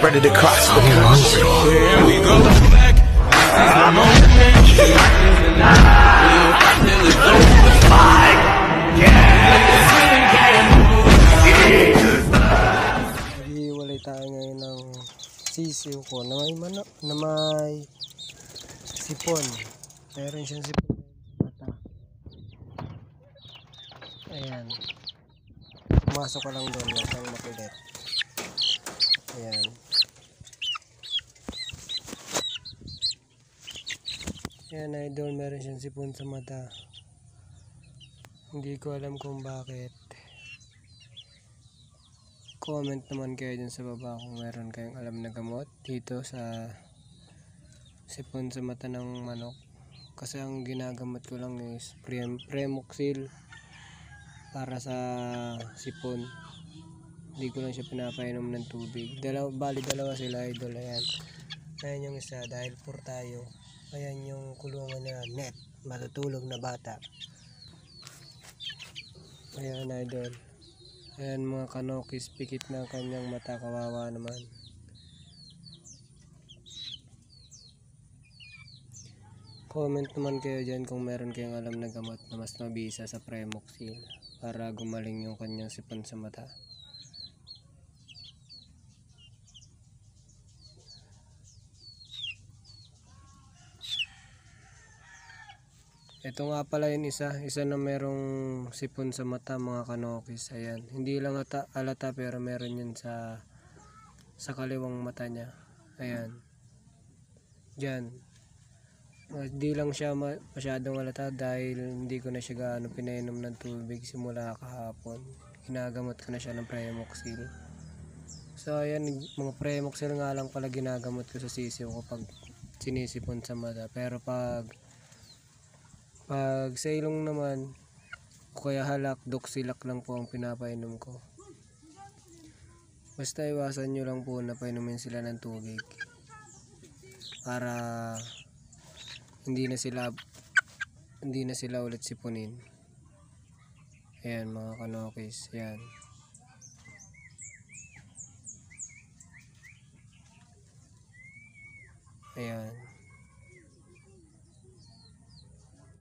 ready to cross the music. Here we go back. I'm on the Hiwalay tayo ngayon ng sisiw ko na may manok, na may sipon. Meron siyang sipon sa mata. Ayan. Pumasok ka lang doon, huwag kang makulit. Ayan. Ayan idol, meron siyang sipon sa mata. Hindi ko alam kung bakit. Comment naman kayo dyan sa baba kung meron kayong alam na gamot dito sa sipon sa mata ng manok. Kasi ang ginagamot ko lang is Premoxil para sa sipon. Hindi ko lang siya pinapainom ng tubig. Dalawa sila idol. Ayan. Ayan yung isa dahil pur tayo. Ayan yung kulungan na net. Matutulog na bata. Ayan idol. Ayan mga kanokis, pikit na kanyang mata, kawawa naman. Comment naman kayo dyan kung meron kayong alam na gamot na mas mabisa sa Premoxil para gumaling yung kanyang sipon sa mata. Ito nga pala yung isa na merong sipon sa mata mga kanokis. Ayan, hindi lang alata pero meron yun sa kaliwang mata niya. Ayan, dyan. Hindi lang siya masyadong alata dahil hindi ko na siya gaano pinainom ng tubig simula kahapon. Ginagamot ko na siya ng Premoxil. So ayan, mga Premoxil nga lang pala ginagamot ko sa sisiw ko pag sinisipon sa mata. Pero pag sa ilong naman o kaya halak, Doxylac lang po ang pinapainom ko. Basta iwasan nyo lang po na painumin sila ng tubig para hindi na sila ulit sipunin. Ayan mga kanokis, ayan. Ayan.